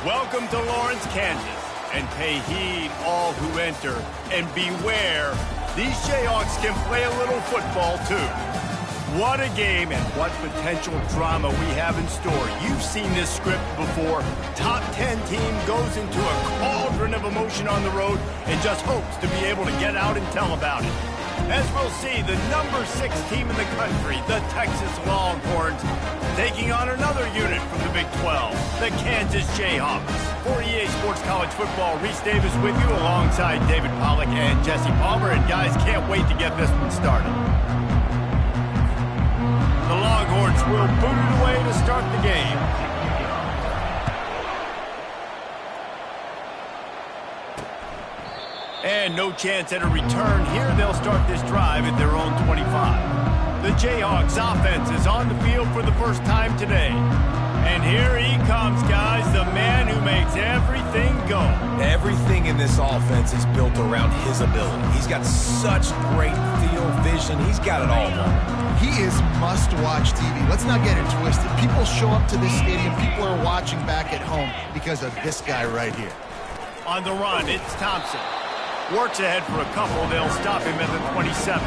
Welcome to Lawrence, Kansas, and pay heed all who enter, and beware, these Jayhawks can play a little football too. What a game and what potential drama we have in store. You've seen this script before. Top 10 team goes into a cauldron of emotion on the road and just hopes to be able to get out and tell about it. As we'll see, the number 6 team in the country, the Texas Longhorns, taking on another unit from the Big 12, the Kansas Jayhawks. For EA Sports College Football, Reese Davis with you alongside David Pollack and Jesse Palmer. And guys, can't wait to get this one started. The Longhorns will boot it away to start the game. And no chance at a return here. They'll start this drive at their own 25. The Jayhawks offense is on the field for the first time today. And here he comes, guys, the man who makes everything go. Everything in this offense is built around his ability. He's got such great field vision. He's got it all. He is must-watch TV. Let's not get it twisted. People show up to this stadium. People are watching back at home because of this guy right here. On the run, it's Thompson. Works ahead for a couple. They'll stop him at the 27.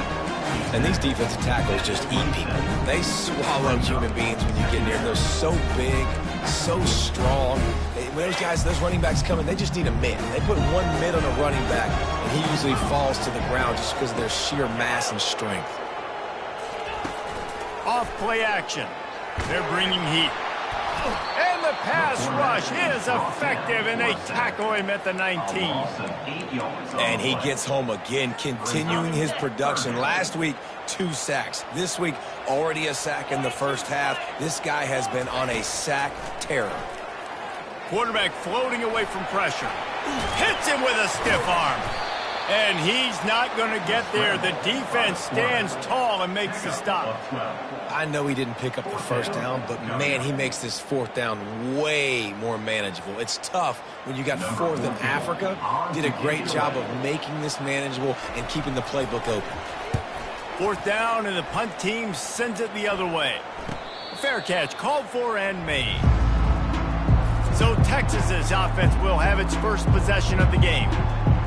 And these defensive tackles just eat people. They swallow human beings when you get near. They're so big, so strong. When those guys, those running backs come in, they just need a mid. They put one mid on a running back, and he usually falls to the ground just because of their sheer mass and strength. Off play action. They're bringing heat. And the pass rush is effective, and they tackle him at the 19. And he gets home again, continuing his production. Last week, 2 sacks. This week, already a sack in the first half. This guy has been on a sack terror. Quarterback floating away from pressure. Hits him with a stiff arm. And he's not going to get there. The defense stands tall and makes the stop. I know he didn't pick up the first down, but, man, he makes this 4th down way more manageable. It's tough when you got 4th in Africa. Did a great job of making this manageable and keeping the playbook open. 4th down, and the punt team sends it the other way. Fair catch called for and made. So Texas's offense will have its first possession of the game.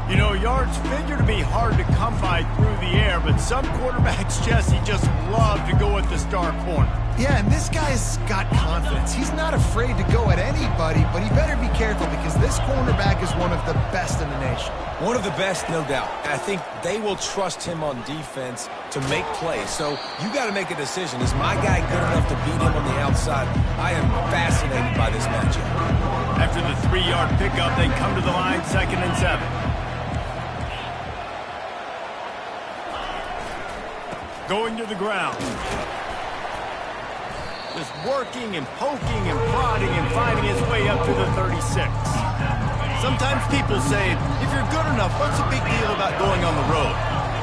You know, yards figure to be hard to come by through the air, but some quarterbacks, Jesse, just love to go at the star corner. Yeah, and this guy's got confidence. He's not afraid to go at anybody, but he better be careful because this cornerback is one of the best in the nation. One of the best, no doubt. I think they will trust him on defense to make plays. So you got to make a decision. Is my guy good enough to beat him on the outside? I am fascinated by this matchup. After the 3-yard pickup, they come to the line, 2nd and 7. Going to the ground. Just working and poking and prodding and finding his way up to the 36. Sometimes people say, if you're good enough, what's the big deal about going on the road?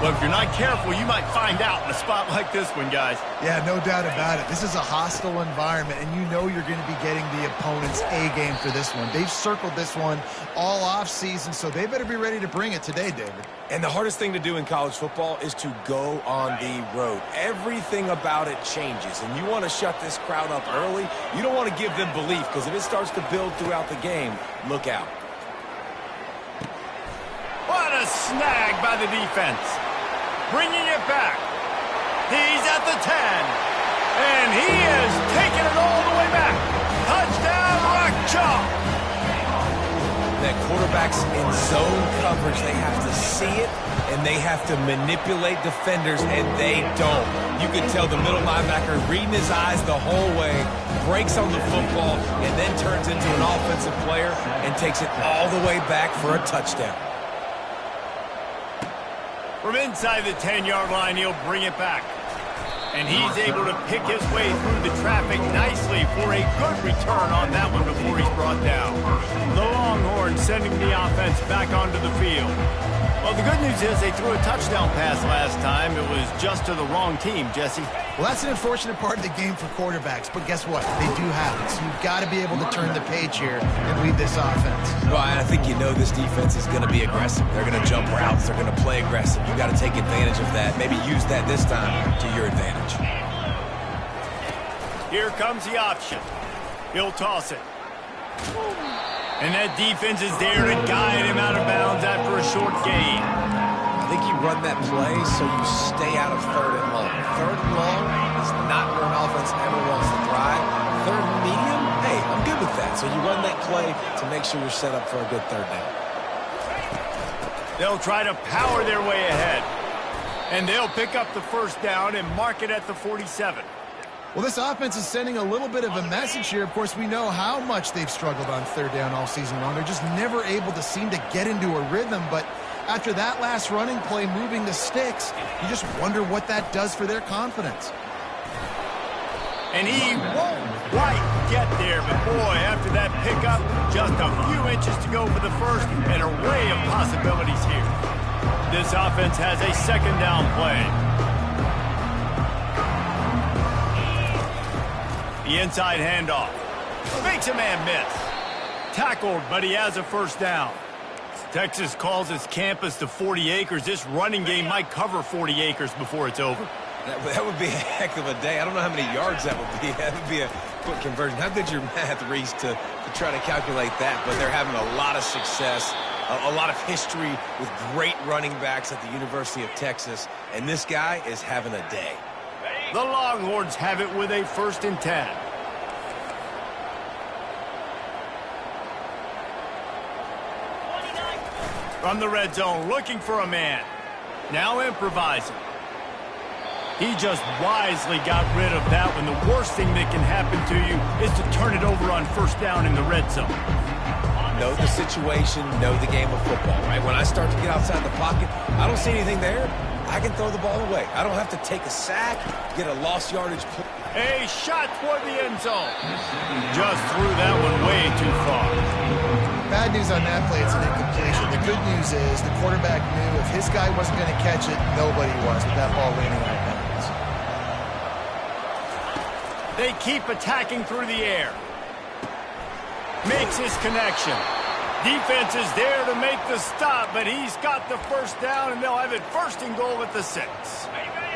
Well, if you're not careful, you might find out in a spot like this one, guys. Yeah, no doubt about it. This is a hostile environment, and you know you're going to be getting the opponent's A-game for this one. They've circled this one all off-season, so they better be ready to bring it today, David. And the hardest thing to do in college football is to go on the road. Everything about it changes, and you want to shut this crowd up early. You don't want to give them belief, because if it starts to build throughout the game, look out. What a snag by the defense. Bringing it back. He's at the 10. And he is taking it all the way back. Touchdown, Rock Chalk. That quarterbacks in zone coverage, they have to see it, and they have to manipulate defenders, and they don't. You can tell the middle linebacker reading his eyes the whole way, breaks on the football, and then turns into an offensive player and takes it all the way back for a touchdown. From inside the 10-yard line, he'll bring it back. And he's able to pick his way through the traffic nicely for a good return on that one before he's brought down. The Longhorns sending the offense back onto the field. Well, the good news is they threw a touchdown pass last time. It was just to the wrong team, Jesse. Well, that's an unfortunate part of the game for quarterbacks, but guess what? They do happen. So you've got to be able to turn the page here and lead this offense. Well, I think you know this defense is going to be aggressive. They're going to jump routes. They're going to play aggressive. You got to take advantage of that. Maybe use that this time to your advantage. Here comes the option. He'll toss it. And that defense is there to guide him out of bounds after a short gain. I think you run that play so you stay out of 3rd and long. 3rd and long is not where an offense ever wants to thrive. 3rd and medium, hey, I'm good with that. So you run that play to make sure you're set up for a good 3rd down. They'll try to power their way ahead. And they'll pick up the 1st down and mark it at the 47. Well, this offense is sending a little bit of a message here. Of course, we know how much they've struggled on 3rd down all season long. They're just never able to seem to get into a rhythm. But after that last running play, moving the sticks, you just wonder what that does for their confidence. And he won't quite get there. But, boy, after that pickup, just a few inches to go for the 1st. An array of possibilities here. This offense has a 2nd down play. The inside handoff. Makes a man miss. Tackled, but he has a 1st down. Texas calls its campus to 40 acres. This running game might cover 40 acres before it's over. That would be a heck of a day. I don't know how many yards that would be. That would be a quick conversion. How good's your math, Reese, to try to calculate that? But they're having a lot of success, a lot of history with great running backs at the University of Texas. And this guy is having a day. The Longhorns have it with a 1st and 10. From the red zone, looking for a man. Now improvising. He just wisely got rid of that one. The worst thing that can happen to you is to turn it over on 1st down in the red zone. Know the situation, know the game of football, right? When I start to get outside the pocket, I don't see anything there. I can throw the ball away. I don't have to take a sack, get a lost yardage. A shot toward the end zone. Just threw that one way too far. Bad news on that play, it's an incompletion. The good news is the quarterback knew if his guy wasn't going to catch it, nobody was with that ball landing out of bounds. They keep attacking through the air. Makes his connection. Defense is there to make the stop, but he's got the 1st down, and they'll have it 1st and goal at the 6.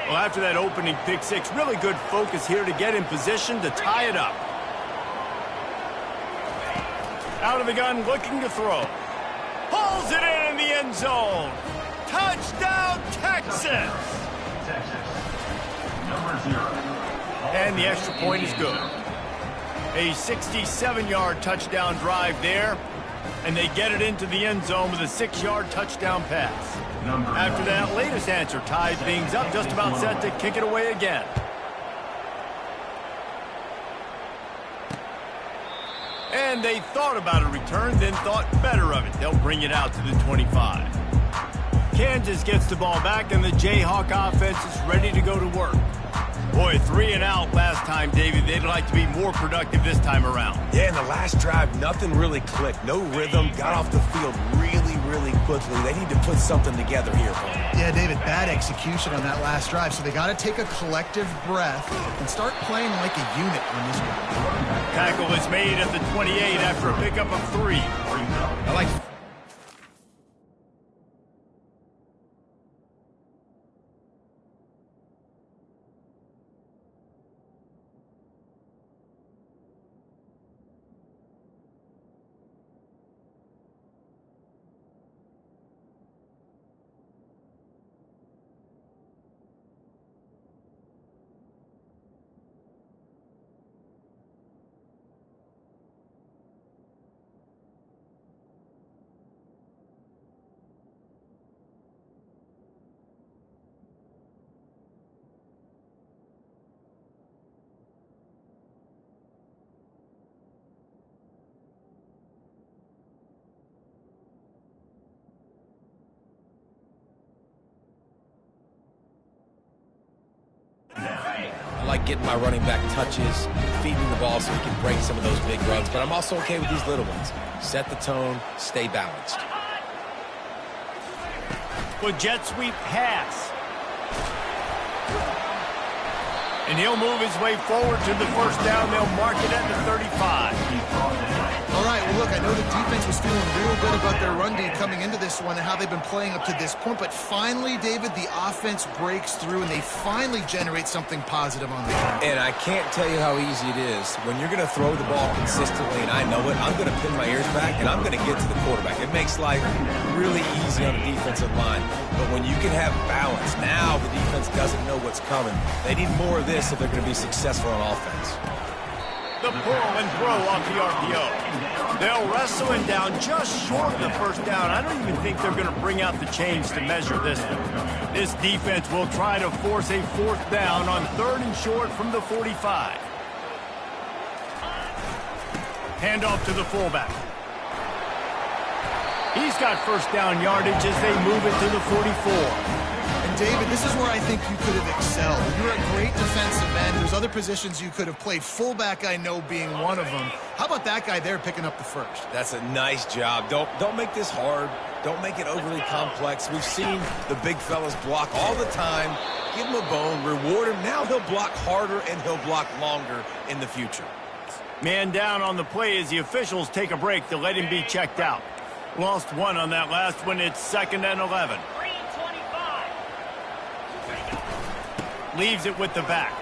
Well, after that opening pick 6, really good focus here to get in position to tie it up. Out of the gun, looking to throw. Pulls it in the end zone. Touchdown, Texas! And the extra point is good. A 67-yard touchdown drive there, and they get it into the end zone with a 6-yard touchdown pass. After that latest answer tied things up, just about set to kick it away again. And they thought about a return, then thought better of it. They'll bring it out to the 25. Kansas gets the ball back, and the Jayhawk offense is ready to go to work. Boy, 3 and out last time, David. They'd like to be more productive this time around. Yeah, in the last drive, nothing really clicked. No rhythm. Got off the field really quickly. They need to put something together here. Yeah, David, bad execution on that last drive. So they got to take a collective breath and start playing like a unit on this one. Tackle is made at the 28 after a pickup of 3. I like... I like getting my running back touches, feeding the ball so he can break some of those big runs, but I'm also okay with these little ones. Set the tone, stay balanced. With jet sweep pass. And he'll move his way forward to the 1st down. They'll mark it at the 35. All right, well, look, I know the defense was feeling real good about their run D coming into this one and how they've been playing up to this point, but finally, David, the offense breaks through and they finally generate something positive on the ground. And I can't tell you how easy it is. When you're going to throw the ball consistently, and I know it, I'm going to pin my ears back, and I'm going to get to the quarterback. It makes life really easy on the defensive line. But when you can have balance, now the defense doesn't know what's coming. They need more of this if they're going to be successful on offense. The pull and throw off the RPO. They'll wrestle him down just short of the first down. I don't even think they're going to bring out the chains to measure this one. This defense will try to force a fourth down on 3rd and short from the 45. Handoff to the fullback. He's got first down yardage as they move it to the 44. David, this is where I think you could have excelled. You're a great defensive end. There's other positions you could have played. Fullback, I know, being one of them. How about that guy there picking up the first? That's a nice job. Don't make this hard. Don't make it overly complex. We've seen the big fellas block all the time. Give him a bone, reward him. Now he'll block harder and he'll block longer in the future. Man down on the play as the officials take a break to let him be checked out. Lost one on that last one. It's 2nd and 11. Leaves it with the back.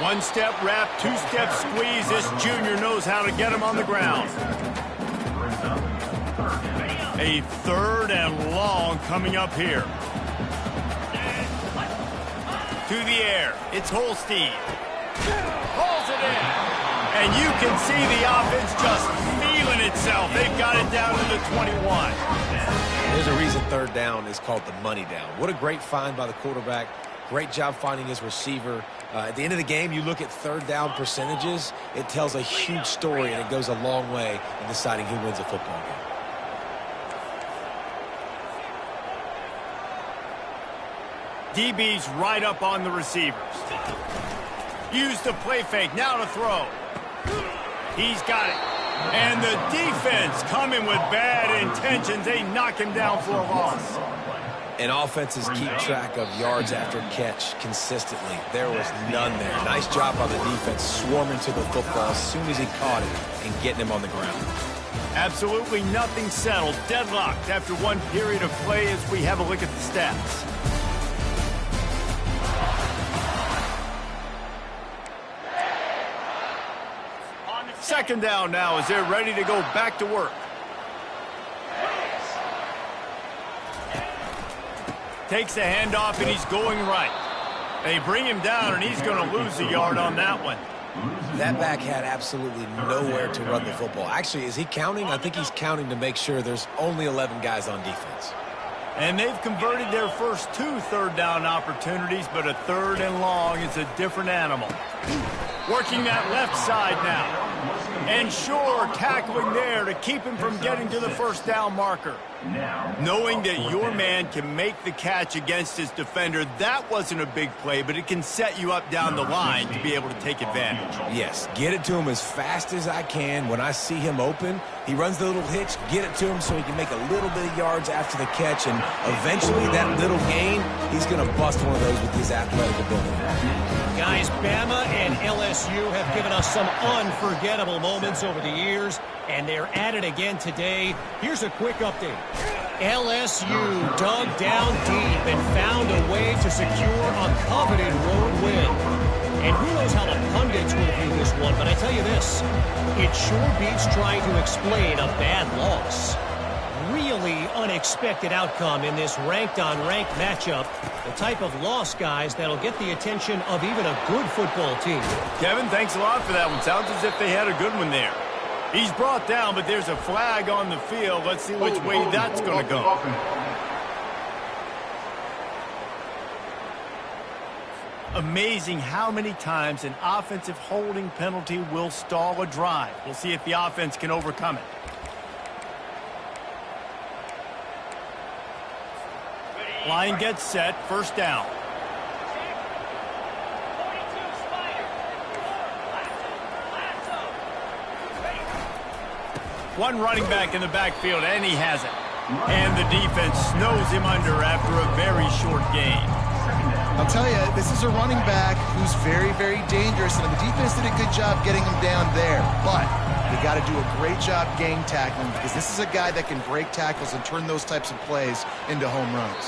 One-step wrap, two-step squeeze. This junior knows how to get him on the ground. A 3rd and long coming up here. To the air. It's Holstein. Pulls it in. And you can see the offense just feeling itself. They've got it down to the 21. There's a reason 3rd down is called the money down. What a great find by the quarterback. Great job finding his receiver. At the end of the game, you look at 3rd down percentages. It tells a huge story, and it goes a long way in deciding who wins a football game. DB's right up on the receivers. Use the play fake. Now to throw. He's got it. And the defense coming with bad intentions. They knock him down for a loss. And offenses keep track of yards after catch consistently. There was none there. Nice job on the defense swarming to the football as soon as he caught it and getting him on the ground. Absolutely nothing settled. Deadlocked after one period of play as we have a look at the stats. Second down now as they're ready to go back to work. Takes the handoff, and he's going right. They bring him down, and he's going to lose a yard on that one. That back had absolutely nowhere to run the football. Actually, is he counting? I think he's counting to make sure there's only 11 guys on defense. And they've converted their first 2 3rd down opportunities, but a 3rd and long is a different animal. Working that left side now. And sure, tackling there to keep him from getting to the first down marker. Knowing that your man can make the catch against his defender, that wasn't a big play, but it can set you up down the line to be able to take advantage. Yes, get it to him as fast as I can. When I see him open, he runs the little hitch, get it to him so he can make a little bit of yards after the catch, and eventually that little gain, he's going to bust one of those with his athletic ability. Guys, Bama and LSU have given us some unforgettable moments over the years, and they're at it again today. Here's a quick update. LSU dug down deep and found a way to secure a coveted road win. And who knows how the pundits will view this one, but I tell you this, it sure beats trying to explain a bad loss. Really unexpected outcome in this ranked-on-ranked matchup. The type of loss, guys, that'll get the attention of even a good football team. Kevin, thanks a lot for that one. Sounds as if they had a good one there. He's brought down, but there's a flag on the field. Let's see which way that's going to go. Amazing how many times an offensive holding penalty will stall a drive. We'll see if the offense can overcome it. Line gets set, first down. One running back in the backfield, and he has it. And the defense snows him under after a very short gain. I'll tell you, this is a running back who's very, very dangerous, and the defense did a good job getting him down there. But You got to do a great job gang tackling because this is a guy that can break tackles and turn those types of plays into home runs.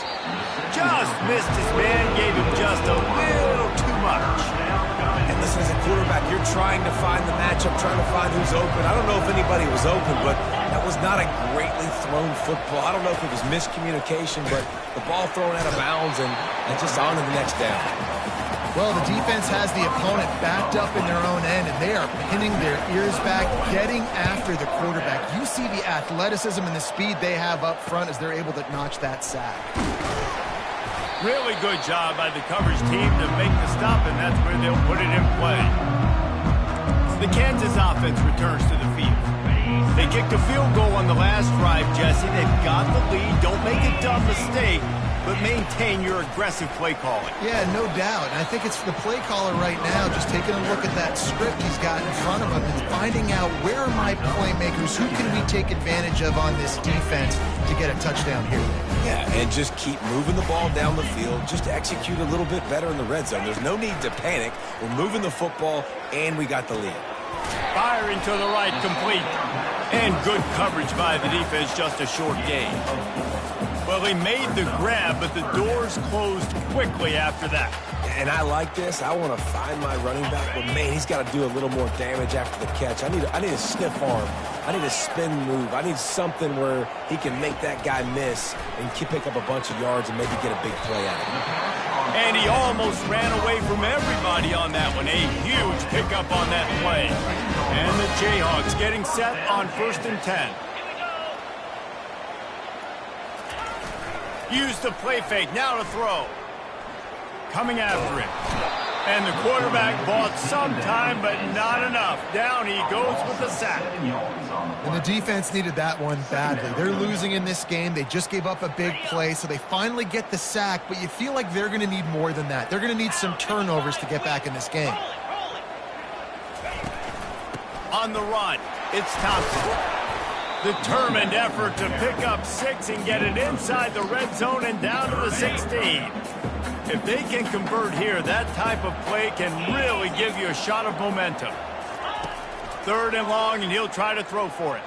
Just missed his man, gave him just a little too much. And listen, as a quarterback, you're trying to find the matchup, trying to find who's open. I don't know if anybody was open, but that was not a greatly thrown football. I don't know if it was miscommunication, but the ball thrown out of bounds and just on to the next down. Well, the defense has the opponent backed up in their own end, and they are pinning their ears back, getting after the quarterback. You see the athleticism and the speed they have up front as they're able to notch that sack. Really good job by the coverage team to make the stop, and that's where they'll put it in play. The Kansas offense returns to the field. They kicked a field goal on the last drive, Jesse. They've got the lead. Don't make a dumb mistake, but maintain your aggressive play calling. Yeah, no doubt. And I think it's the play caller right now just taking a look at that script he's got in front of him and finding out where are my playmakers, who can we take advantage of on this defense to get a touchdown here. Yeah, and just keep moving the ball down the field. Just execute a little bit better in the red zone. There's no need to panic. We're moving the football, and we got the lead. Firing to the right, complete. And good coverage by the defense, just a short gain. Well, he made the grab, but the doors closed quickly after that. And I like this. I want to find my running back, but man, he's got to do a little more damage after the catch. I need a stiff arm. I need a spin move. I need something where he can make that guy miss and pick up a bunch of yards and maybe get a big play out of it. And he almost ran away from everybody on that one. A huge pickup on that play. And the Jayhawks getting set on 1st and 10. Use the play fake, now to throw. Coming after it. And the quarterback bought some time, but not enough. Down he goes with the sack. And the defense needed that one badly. They're losing in this game. They just gave up a big play, so they finally get the sack, but you feel like they're going to need more than that. They're going to need some turnovers to get back in this game. On the run, it's Thompson. Determined effort to pick up 6 and get it inside the red zone and down to the 16. If they can convert here, that type of play can really give you a shot of momentum. 3rd and long, and he'll try to throw for it.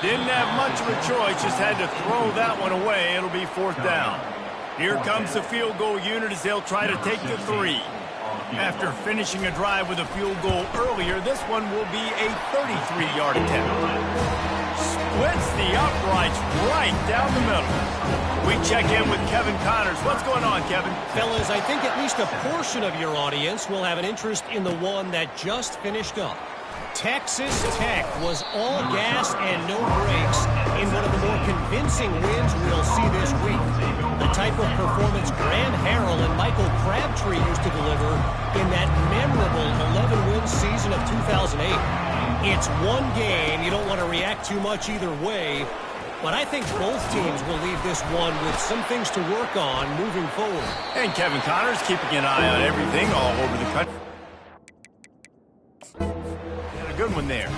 Didn't have much of a choice, just had to throw that one away. It'll be 4th down. Here comes the field goal unit as they'll try to take the 3. After finishing a drive with a field goal earlier, this one will be a 33-yard attempt. Splits the uprights right down the middle. We check in with Kevin Connors. What's going on, Kevin? Fellas, I think at least a portion of your audience will have an interest in the one that just finished up. Texas Tech was all gas and no brakes in one of the more convincing wins we'll see this week. The type of performance Grant Harrell and Michael Crabtree used to deliver in that memorable 11-win season of 2008. It's one game. You don't want to react too much either way. But I think both teams will leave this one with some things to work on moving forward. And Kevin Connors keeping an eye on everything all over the country. A good one there.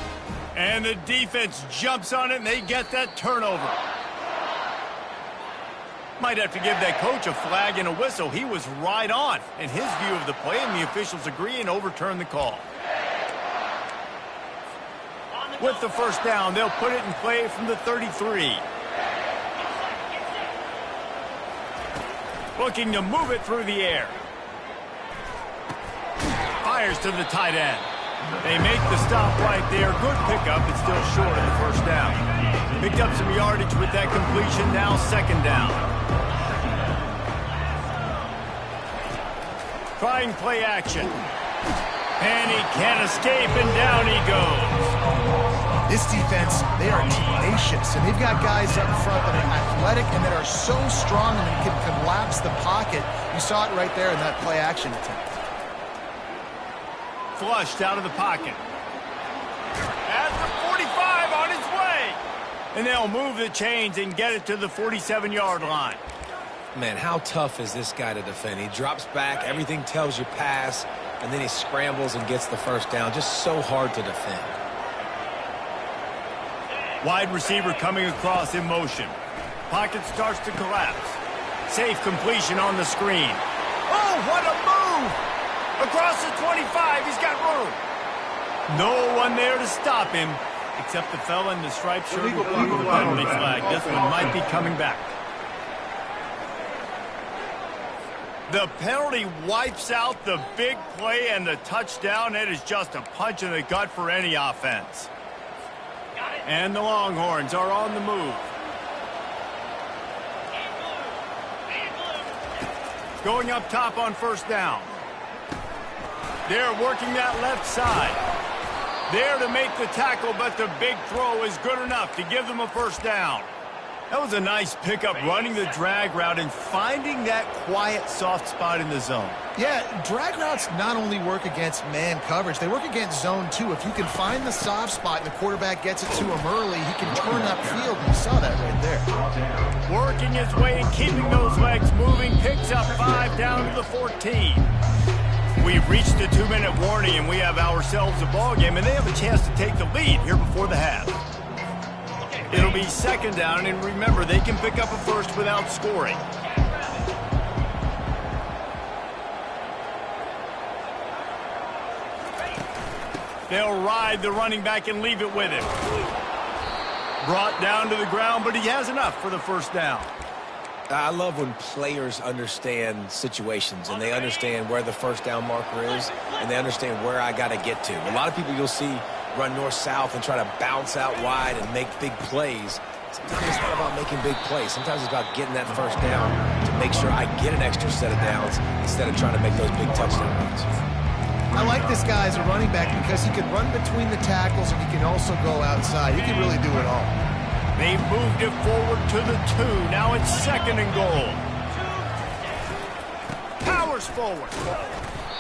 And the defense jumps on it, and they get that turnover. Might have to give that coach a flag and a whistle. He was right on in his view of the play, and the officials agree and overturn the call. With the 1st down, they'll put it in play from the 33. Looking to move it through the air. Fires to the tight end. They make the stop right there. Good pickup. It's still short of the 1st down. Picked up some yardage with that completion. Now 2nd down. Trying play action. And he can't escape, and down he goes. This defense, they are tenacious, and they've got guys up front that are athletic and that are so strong and can collapse the pocket. You saw it right there in that play action attempt. Flushed out of the pocket. At the 45 on his way. And they'll move the chains and get it to the 47-yard line. Man, how tough is this guy to defend? He drops back, everything tells you pass, and then he scrambles and gets the 1st down. Just so hard to defend. Wide receiver coming across in motion. Pocket starts to collapse. Safe completion on the screen. Oh, what a move! Across the 25, he's got room. No one there to stop him, except the fella in the striped shirt who blew the penalty flag. This one might be coming back. The penalty wipes out the big play and the touchdown. It is just a punch in the gut for any offense. And the Longhorns are on the move. Going up top on first down. They're working that left side. There to make the tackle, but the big throw is good enough to give them a first down. That was a nice pickup, running the drag route and finding that quiet, soft spot in the zone. Yeah, drag routes not only work against man coverage, they work against zone too. If you can find the soft spot and the quarterback gets it to him early, he can turn upfield, and you saw that right there. Working his way and keeping those legs moving, picks up 5 down to the 14. We've reached the 2-minute warning, and we have ourselves a ball game, and they have a chance to take the lead here before the half. It'll be second down, and remember, they can pick up a first without scoring. They'll ride the running back and leave it with him. Brought down to the ground, but he has enough for the first down. I love when players understand situations and they understand where the first down marker is and they understand where I got to get to. A lot of people you'll see run north-south and try to bounce out wide and make big plays. Sometimes it's not about making big plays. Sometimes it's about getting that first down to make sure I get an extra set of downs instead of trying to make those big touchdown runs. I like this guy as a running back because he can run between the tackles and he can also go outside. He can really do it all. They've moved it forward to the 2. Now it's second and goal. Powers forward.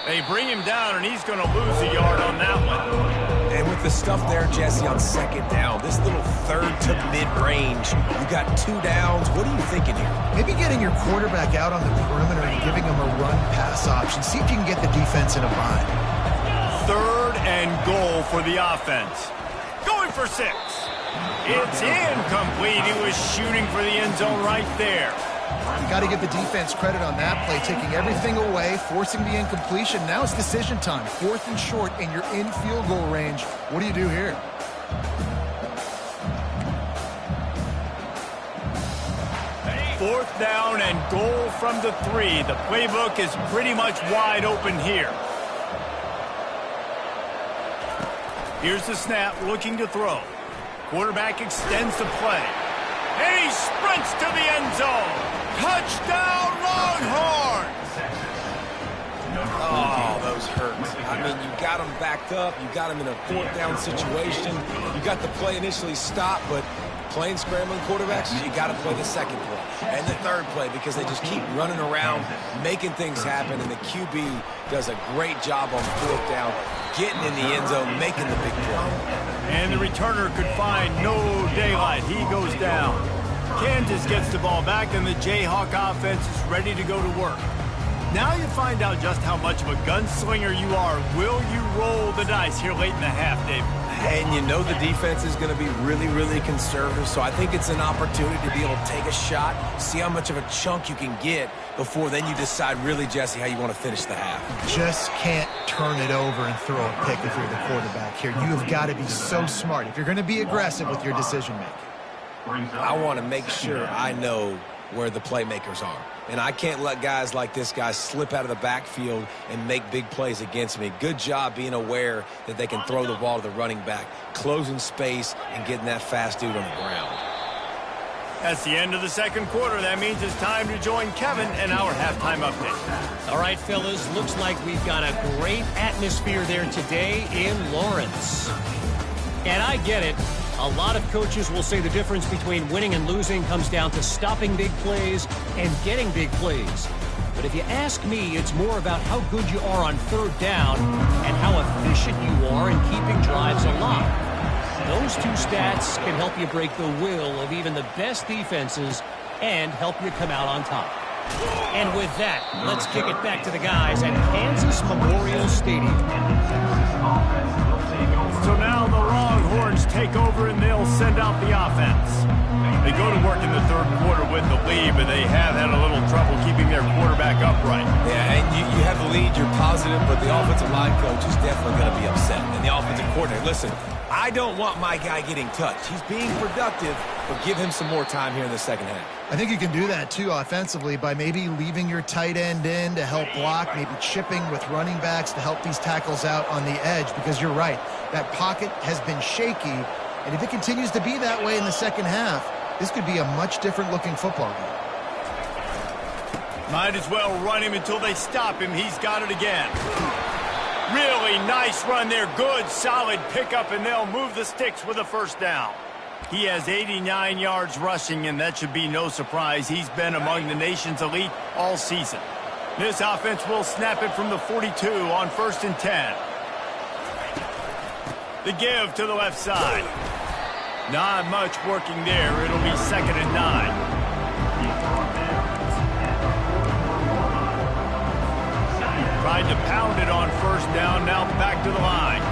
They bring him down, and he's going to lose a yard on that one. And with the stuff there, Jesse, on second down, this little third to mid-range, you got 2 downs. What are you thinking here? Maybe getting your quarterback out on the perimeter and giving him a run-pass option. See if you can get the defense in a bind. Third and goal for the offense. Going for 6. It's incomplete. He was shooting for the end zone right there. You got to give the defense credit on that play, taking everything away, forcing the incompletion. Now it's decision time. 4th and short, and you're in field goal range. What do you do here? Fourth down and goal from the 3. The playbook is pretty much wide open here. Here's the snap, looking to throw. Quarterback extends the play. And he sprints to the end zone. Touchdown, Longhorns! Oh, those hurt. I mean, you got them backed up. You got them in a 4th down situation. You got the play initially stopped, but playing scrambling quarterbacks, you got to play the second play and the third play because they just keep running around, making things happen, and the QB does a great job on 4th down, getting in the end zone, making the big play. And the returner could find no daylight. He goes down. Kansas gets the ball back, and the Jayhawk offense is ready to go to work. Now you find out just how much of a gunslinger you are. Will you roll the dice here late in the half, David? And you know the defense is going to be really, really conservative, so I think it's an opportunity to be able to take a shot, see how much of a chunk you can get before then you decide really, Jesse, how you want to finish the half. You just can't turn it over and throw a pick if you're the quarterback here. You have got to be so smart if you're going to be aggressive with your decision-making. I want to make sure I know where the playmakers are. And I can't let guys like this guy slip out of the backfield and make big plays against me. Good job being aware that they can throw the ball to the running back, closing space, and getting that fast dude on the ground. That's the end of the second quarter. That means it's time to join Kevin and our halftime update. All right, fellas, looks like we've got a great atmosphere there today in Lawrence. And I get it. A lot of coaches will say the difference between winning and losing comes down to stopping big plays and getting big plays. But if you ask me, it's more about how good you are on 3rd down and how efficient you are in keeping drives alive. Those 2 stats can help you break the will of even the best defenses and help you come out on top. And with that, let's kick it back to the guys at Kansas Memorial Stadium. So now the Longhorns take over, and they'll send out the offense. They go to work in the 3rd quarter with with the lead, but they have had a little trouble keeping their quarterback upright. Yeah, and you have the lead, you're positive, but the offensive line coach is definitely going to be upset. And the offensive coordinator, listen, I don't want my guy getting touched. He's being productive, but give him some more time here in the second half. I think you can do that, too, offensively, by maybe leaving your tight end in to help block, maybe chipping with running backs to help these tackles out on the edge, because you're right, that pocket has been shaky, and if it continues to be that way in the second half, this could be a much different-looking football game. Might as well run him until they stop him. He's got it again. Really nice run there. Good, solid pickup, and they'll move the sticks with a first down. He has 89 yards rushing, and that should be no surprise. He's been among the nation's elite all season. This offense will snap it from the 42 on 1st and 10. The give to the left side. Not much working there. It'll be 2nd and 9. Tried to pound it on 1st down. Now back to the line.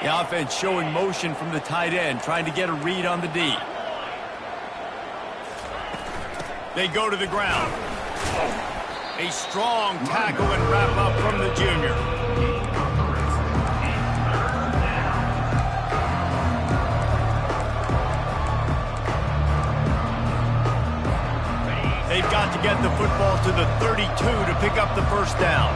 The offense showing motion from the tight end, trying to get a read on the D. They go to the ground. A strong tackle and wrap up from the junior. They've got to get the football to the 32 to pick up the first down.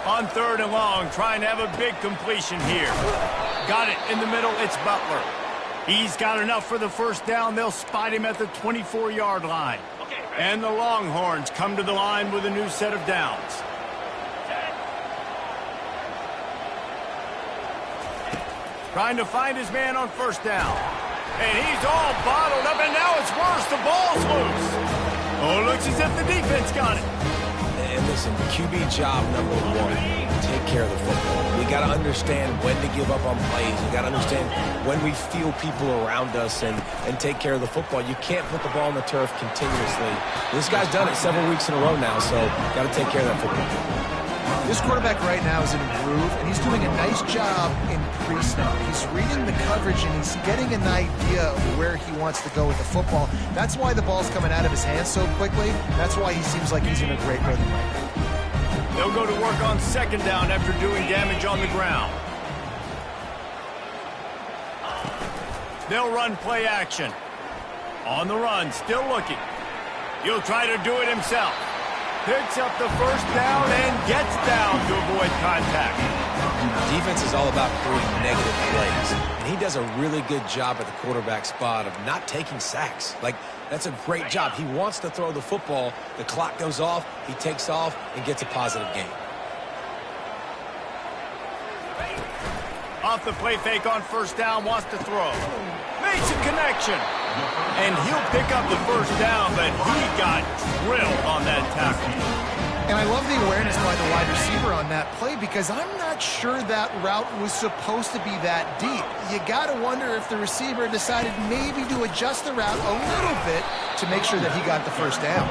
On 3rd and long, trying to have a big completion here. Got it in the middle. It's Butler. He's got enough for the first down. They'll spot him at the 24-yard line. And the Longhorns come to the line with a new set of downs. Trying to find his man on 1st down. And he's all bottled up, and now it's worse. The ball's loose. Oh, looks as if the defense got it. And listen, QB job number 1, take care of the football. We got to understand when to give up on plays. We got to understand when we feel people around us and take care of the football. You can't put the ball on the turf continuously. This guy's done it several weeks in a row now, so got to take care of that football. This quarterback right now is in a groove, and he's doing a nice job in pre-snap. He's reading the coverage, and he's getting an idea of where he wants to go with the football. That's why the ball's coming out of his hands so quickly. That's why he seems like he's in a great rhythm right now. They'll go to work on 2nd down after doing damage on the ground. They'll run play action. On the run, still looking. He'll try to do it himself. Picks up the first down and gets down to avoid contact. Defense is all about creating negative plays. And he does a really good job at the quarterback spot of not taking sacks. Like, that's a great job. He wants to throw the football. The clock goes off. He takes off and gets a positive gain. Off the play fake on 1st down, wants to throw. Makes a connection. And he'll pick up the first down, but he got drilled on that tackle. And I love the awareness by the wide receiver on that play, because I'm not sure that route was supposed to be that deep. You got to wonder if the receiver decided maybe to adjust the route a little bit to make sure that he got the first down.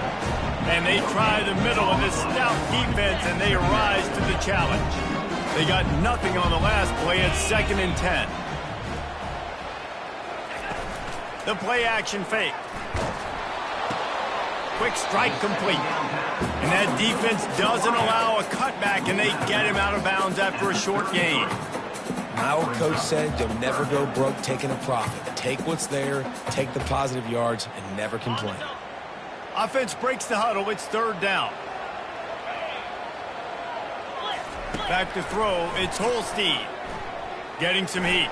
And they try the middle of this stout defense, and they rise to the challenge. They got nothing on the last play at 2nd and 10. The play action fake. Quick strike complete. And that defense doesn't allow a cutback, and they get him out of bounds after a short gain. My old coach said you'll never go broke taking a profit. Take what's there, take the positive yards, and never complain. Offense breaks the huddle. It's 3rd down. Back to throw. It's Holstein. Getting some heat.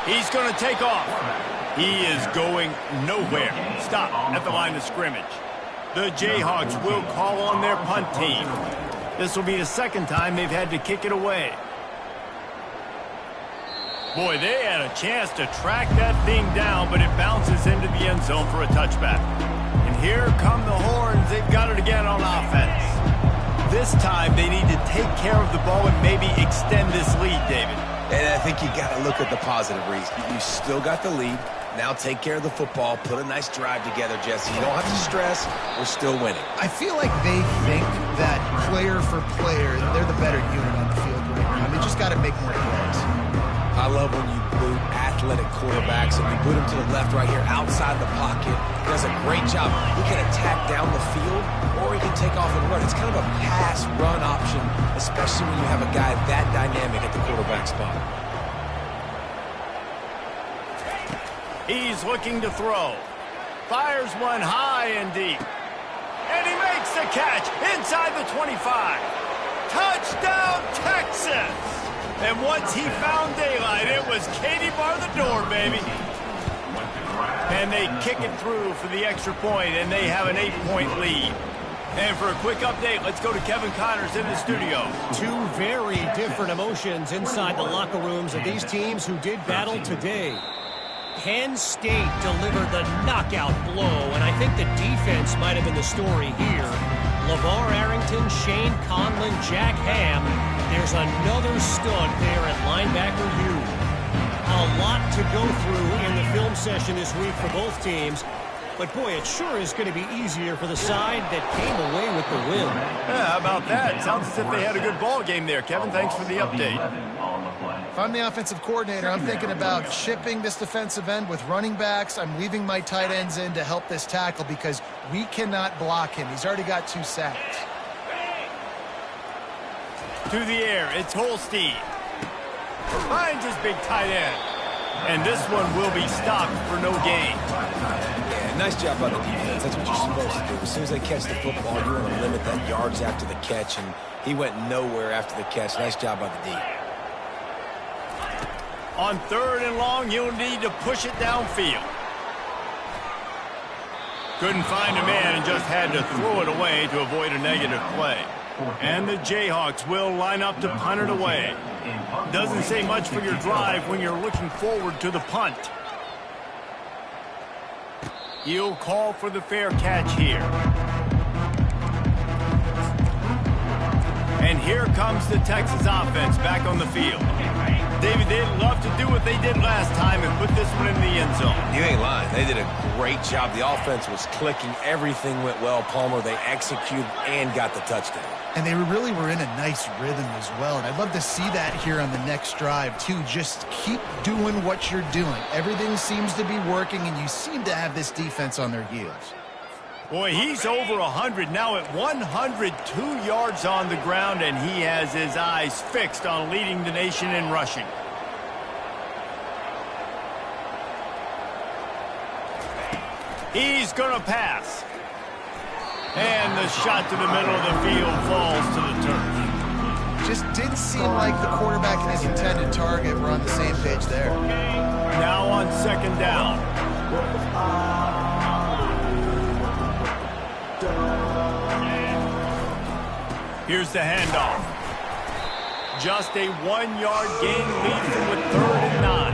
He's going to take off. He is going nowhere. Stop at the line of scrimmage. The Jayhawks will call on their punt team. This will be the 2nd time they've had to kick it away. Boy, they had a chance to track that thing down, but it bounces into the end zone for a touchback. And here come the Horns. They've got it again on offense. This time they need to take care of the ball and maybe extend this lead, David. And I think you got to look at the positive reason. You still got the lead. Now take care of the football. Put a nice drive together, Jesse. You don't have to stress. We're still winning. I feel like they think that player for player, they're the better unit on the field right now. They just got to make more plays. I love when you boot athletic quarterbacks, and you boot him to the left right here outside the pocket. He does a great job. He can attack down the field, or he can take off and run. It's kind of a pass-run option, especially when you have a guy that dynamic at the quarterback spot. He's looking to throw. Fires one high and deep. And he makes the catch inside the 25. Touchdown, Texas! And once he found daylight, it was Katie bar the door, baby. And they kick it through for the extra point, and they have an 8-point lead. And for a quick update, let's go to Kevin Connors in the studio. Two very different emotions inside the locker rooms of these teams who did battle today. Penn State delivered the knockout blow, and I think the defense might have been the story here. LeVar Arrington, Shane Conlon, Jack Ham. There's another stud there at linebacker U. A lot to go through in the film session this week for both teams. But, boy, it sure is going to be easier for the side that came away with the win. Yeah, how about that? Sounds as if they had a good ball game there, Kevin. Thanks for the update. If I'm the offensive coordinator, I'm thinking about shipping this defensive end with running backs. I'm leaving my tight ends in to help this tackle because we cannot block him. He's already got 2 sacks. To the air, it's Holstein. Finds his big tight end. And this one will be stopped for no gain. Yeah, nice job by the defense. That's what you're supposed to do. As soon as they catch the football, you want to limit that yards after the catch, and he went nowhere after the catch. Nice job by the D. On 3rd and long, you'll need to push it downfield. Couldn't find a man and just had to throw it away to avoid a negative play. And the Jayhawks will line up to punt it away. Doesn't say much for your drive when you're looking forward to the punt. He'll call for the fair catch here. And here comes the Texas offense back on the field. David, they'd love to do what they did last time and put this one in the end zone. You ain't lying. They did a great job. The offense was clicking. Everything went well, Palmer. They executed and got the touchdown. And they really were in a nice rhythm as well. And I'd love to see that here on the next drive, too. Just keep doing what you're doing. Everything seems to be working, and you seem to have this defense on their heels. Boy, he's over 100 now at 102 yards on the ground, and he has his eyes fixed on leading the nation in rushing. He's going to pass. And the shot to the middle of the field falls to the turf. Just didn't seem like the quarterback and his intended target were on the same page there. Now on 2nd down. Here's the handoff. Just a 1-yard gain leads them with 3rd and 9.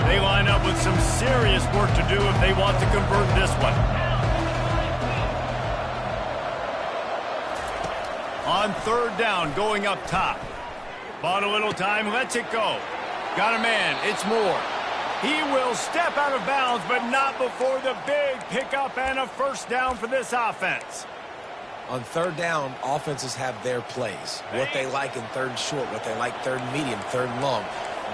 They line up with some serious work to do if they want to convert this one. On 3rd down, going up top. Bought a little time, lets it go. Got a man, it's Moore. He will step out of bounds, but not before the big pickup and a 1st down for this offense. On 3rd down, offenses have their plays. What they like in 3rd and short, what they like 3rd and medium, 3rd and long.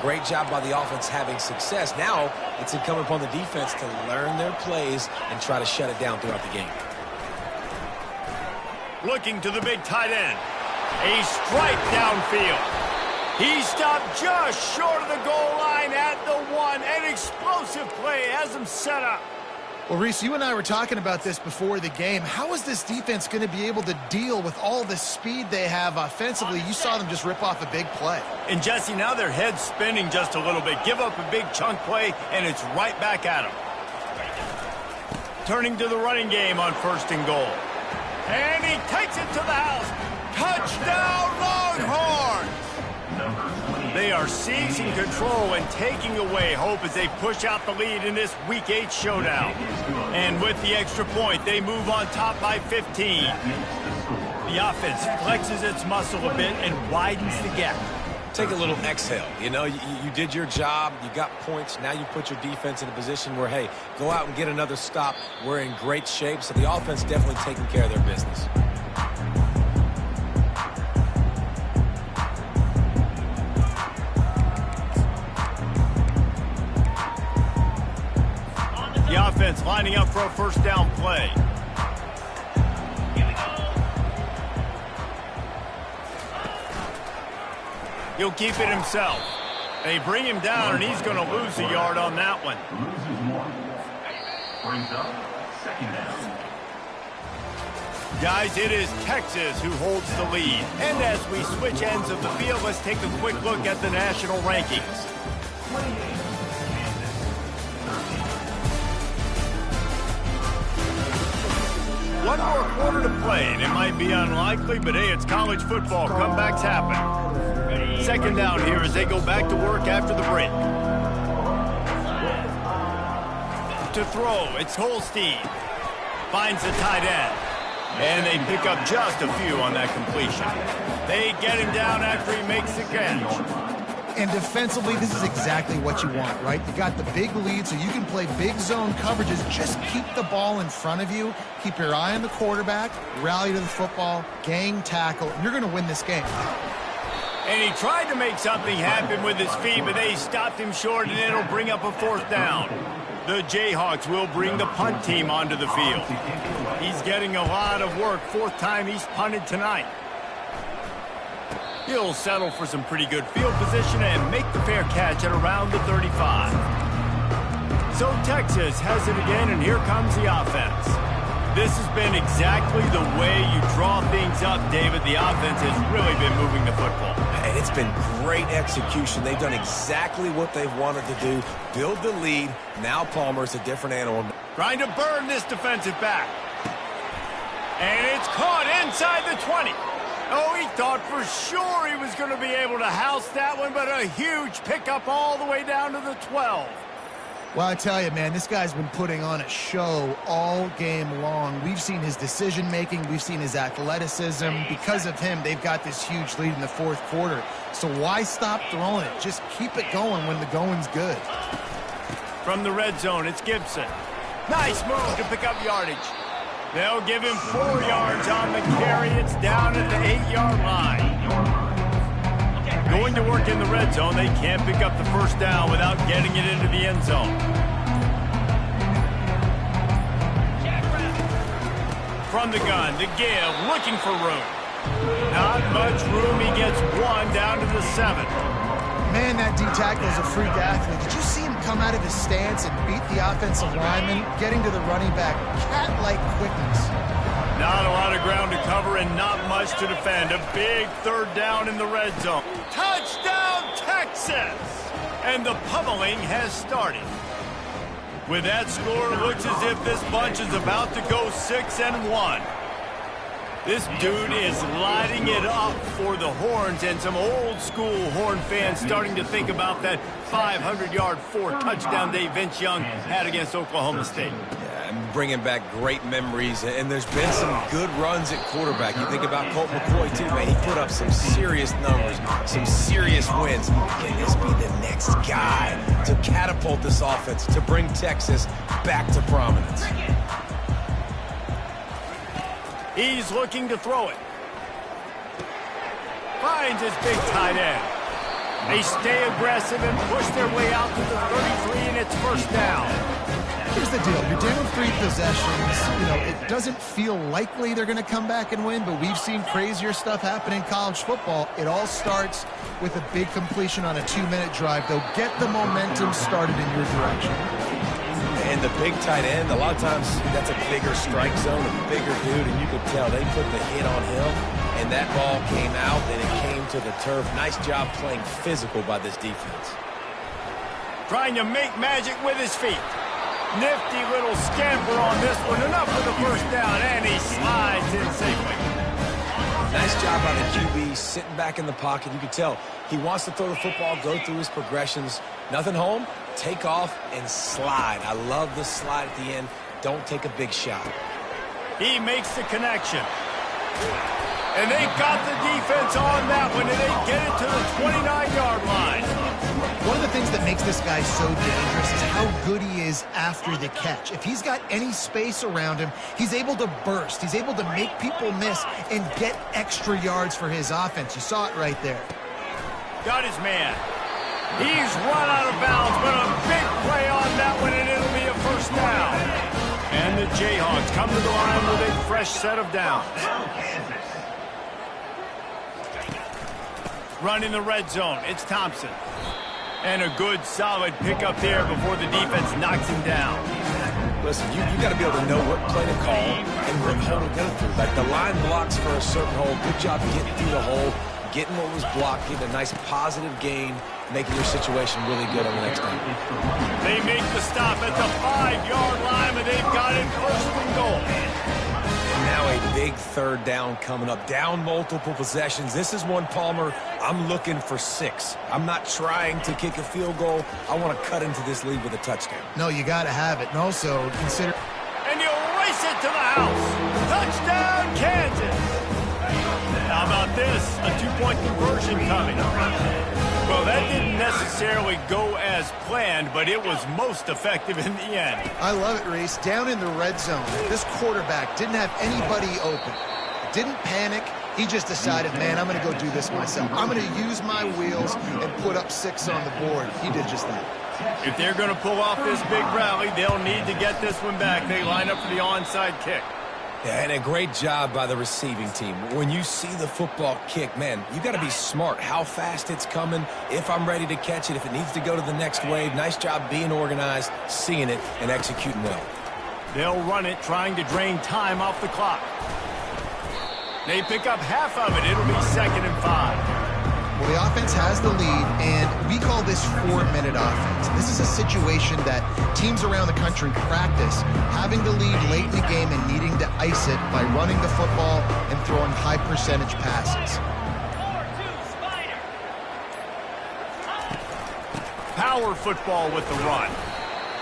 Great job by the offense having success. Now it's incumbent upon the defense to learn their plays and try to shut it down throughout the game. Looking to the big tight end. A strike downfield. He stopped just short of the goal line at the 1. An explosive play has him set up. Well, Reese, you and I were talking about this before the game. How is this defense going to be able to deal with all the speed they have offensively? You saw them just rip off a big play. And, Jesse, now their head's spinning just a little bit. Give up a big chunk play, and it's right back at them. Turning to the running game on 1st and goal. And he takes it to the house. Touchdown, Longhorns! They are seizing control and taking away hope as they push out the lead in this Week 8 showdown. And with the extra point, they move on top by 15. The offense flexes its muscle a bit and widens the gap. Take a little exhale. You know, you did your job. You got points. Now you put your defense in a position where, hey, go out and get another stop. We're in great shape, so the offense definitely taking care of their business. The offense lining up for a first down play. He'll keep it himself. They bring him down, and he's going to lose a yard on that one. Brings up second down. Guys, it is Texas who holds the lead. And as we switch ends of the field, let's take a quick look at the national rankings. One more quarter to play, and it might be unlikely, but hey, it's college football. Comebacks happen. Second down here as they go back to work after the break. To throw, it's Holstein. Finds the tight end. And they pick up just a few on that completion. They get him down after he makes the catch. And defensively, this is exactly what you want, right? You got the big lead, so you can play big zone coverages. Just keep the ball in front of you. Keep your eye on the quarterback. Rally to the football. Gang tackle. You're going to win this game. And he tried to make something happen with his feet, but they stopped him short, and it'll bring up a fourth down. The Jayhawks will bring the punt team onto the field. He's getting a lot of work. Fourth time he's punted tonight. He'll settle for some pretty good field position and make the fair catch at around the 35. So Texas has it again, and here comes the offense. This has been exactly the way you draw things up, David. The offense has really been moving the football. And it's been great execution. They've done exactly what they've wanted to do. Build the lead. Now Palmer's a different animal. Trying to burn this defensive back. And it's caught inside the 20. Oh, he thought for sure he was going to be able to house that one, but a huge pickup all the way down to the 12. Well, I tell you, man, this guy's been putting on a show all game long. We've seen his decision-making. We've seen his athleticism. Because of him, they've got this huge lead in the fourth quarter. So why stop throwing it? Just keep it going when the going's good. From the red zone, it's Gibson. Nice move to pick up yardage. They'll give him 4 yards on the carry. It's down at the 8-yard line. Going to work in the red zone, they can't pick up the first down without getting it into the end zone. From the gun, to give, looking for room. Not much room. He gets 1 down to the 7. Man, that D-tackle is a freak athlete. Did you see him come out of his stance and beat the offensive lineman, getting to the running back? Cat-like quickness. Not a lot of ground to cover and not much to defend. A big third down in the red zone. Touchdown, Texas! And the pummeling has started. With that score, it looks as if this bunch is about to go 6-1. This dude is lighting it up for the Horns, and some old-school Horn fans starting to think about that 500-yard, 4-touchdown day Vince Young had against Oklahoma State. Bringing back great memories, and there's been some good runs at quarterback. You think about Colt McCoy, too, man. He put up some serious numbers, some serious wins. Can this be the next guy to catapult this offense, to bring Texas back to prominence? He's looking to throw it. Finds his big tight end. They stay aggressive and push their way out to the 33, and it's first down. Here's the deal. You're down 3 possessions. You know, it doesn't feel likely they're going to come back and win, but we've seen crazier stuff happen in college football. It all starts with a big completion on a 2-minute drive. They'll get the momentum started in your direction. And the big tight end, a lot of times that's a bigger strike zone, a bigger dude, and you could tell they put the hit on him, and that ball came out, and it came to the turf. Nice job playing physical by this defense. Trying to make magic with his feet. Nifty little scamper on this one. Enough for the first down, and he slides in safely. Nice job by the QB sitting back in the pocket. You can tell he wants to throw the football, go through his progressions. Nothing home, take off and slide. I love the slide at the end. Don't take a big shot. He makes the connection. And they got the defense on that one, and they get it to the 29-yard line. One of the things that makes this guy so dangerous is how good he is after the catch. If he's got any space around him, he's able to burst. He's able to make people miss and get extra yards for his offense. You saw it right there. Got his man. He's run out of bounds, but a big play on that one, and it'll be a first down. And the Jayhawks come to the line with a fresh set of downs. Running the red zone, it's Thompson. And a good, solid pickup there before the defense knocks him down. Listen, you got to be able to know what play to call and what hole to go through. Like the line blocks for a certain hole. Good job getting through the hole, getting what was blocked, getting a nice positive gain, making your situation really good on the next down. They make the stop at the 5-yard line, but they've got it first and goal. And now a big third down coming up. Down multiple possessions. This is one, Palmer, I'm looking for 6. I'm not trying to kick a field goal. I want to cut into this lead with a touchdown. No, you got to have it. And also consider... And he'll race it to the house. Touchdown, Kansas. How about this? A 2-point conversion coming. Well, that didn't necessarily go as planned, but it was most effective in the end. I love it, Reese. Down in the red zone, this quarterback didn't have anybody open. Didn't panic. He just decided, man, I'm going to go do this myself. I'm going to use my wheels and put up 6 on the board. He did just that. If they're going to pull off this big rally, they'll need to get this one back. They line up for the onside kick. Yeah, and a great job by the receiving team. When you see the football kick, man, you got to be smart how fast it's coming, if I'm ready to catch it, if it needs to go to the next wave. Nice job being organized, seeing it, and executing well. They'll run it, trying to drain time off the clock. They pick up half of it. It'll be 2nd and 5. Well, the offense has the lead, and we call this 4-minute offense. This is a situation that teams around the country practice, having the lead late in the game and needing to ice it by running the football and throwing high-percentage passes. Power football with the run.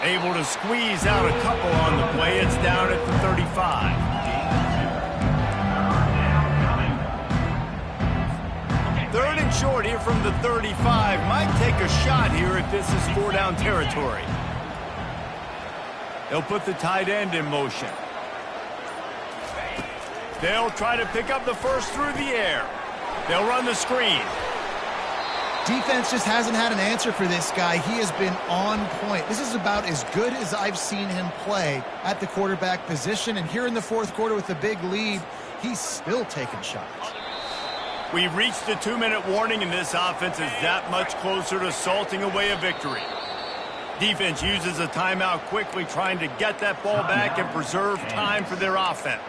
Able to squeeze out a couple on the play. It's down at the 35. 3rd and short here from the 35. Might take a shot here if this is 4-down territory. They'll put the tight end in motion. They'll try to pick up the first through the air. They'll run the screen. Defense just hasn't had an answer for this guy. He has been on point. This is about as good as I've seen him play at the quarterback position. And here in the 4th quarter with the big lead, he's still taking shots. We've reached the 2-minute warning, and this offense is that much closer to salting away a victory. Defense uses a timeout quickly, trying to get that ball back and preserve time for their offense.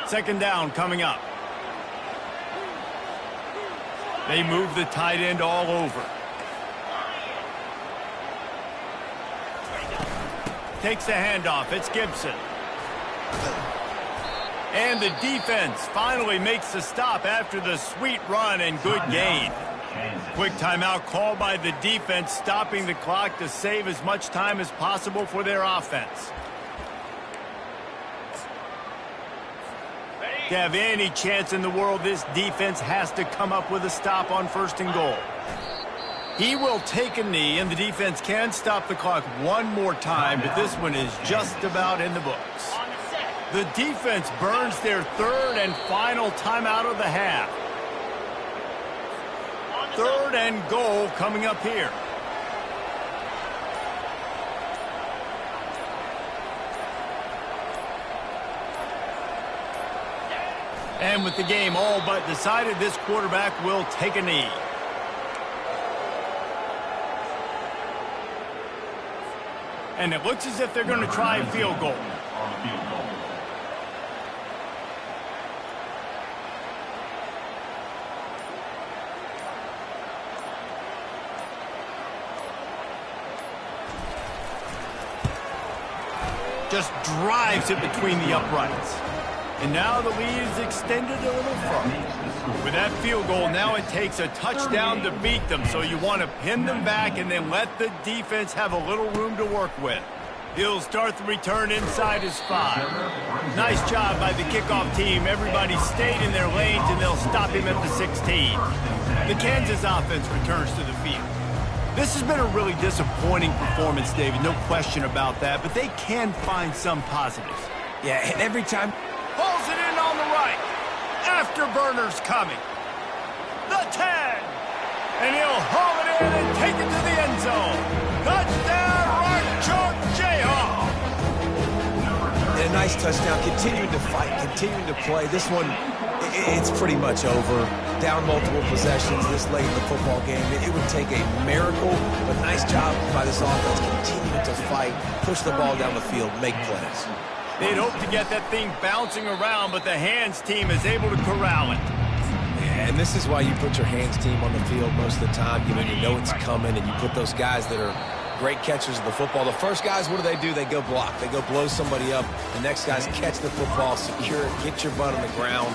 Second down coming up. They move the tight end all over. Takes the handoff. It's Gibson. And the defense finally makes the stop after the sweet run and good gain. Quick timeout called by the defense, stopping the clock to save as much time as possible for their offense. To have any chance in the world, this defense has to come up with a stop on 1st and goal. He will take a knee, and the defense can stop the clock one more time, but this one is just about in the books. The defense burns their 3rd and final timeout of the half. 3rd and goal coming up here. And with the game all but decided, this quarterback will take a knee. And it looks as if they're going to try a field goal. just drives it between the uprights. And now the lead is extended a little further. With that field goal, now it takes a touchdown to beat them, so you want to pin them back and then let the defense have a little room to work with. He'll start the return inside his 5. Nice job by the kickoff team. Everybody stayed in their lanes, and they'll stop him at the 16. The Kansas offense returns to the field. This has been a really disappointing performance, David, no question about that, but they can find some positives. Yeah, and every time... Pulls it in on the right. Afterburner's coming. The 10. And he'll haul it in and take it to the end zone. Touchdown, Rock Jayhawk. And a nice touchdown. Continuing to fight, continuing to play. This one, it's pretty much over. Down multiple possessions this late in the football game. It would take a miracle, but nice job by this offense continuing to fight, push the ball down the field, make plays. They'd hope to get that thing bouncing around, but the hands team is able to corral it. Yeah, and this is why you put your hands team on the field most of the time. You know it's coming, and you put those guys that are great catchers of the football. The first guys, what do? They go block. They go blow somebody up. The next guys catch the football, secure it, get your butt on the ground.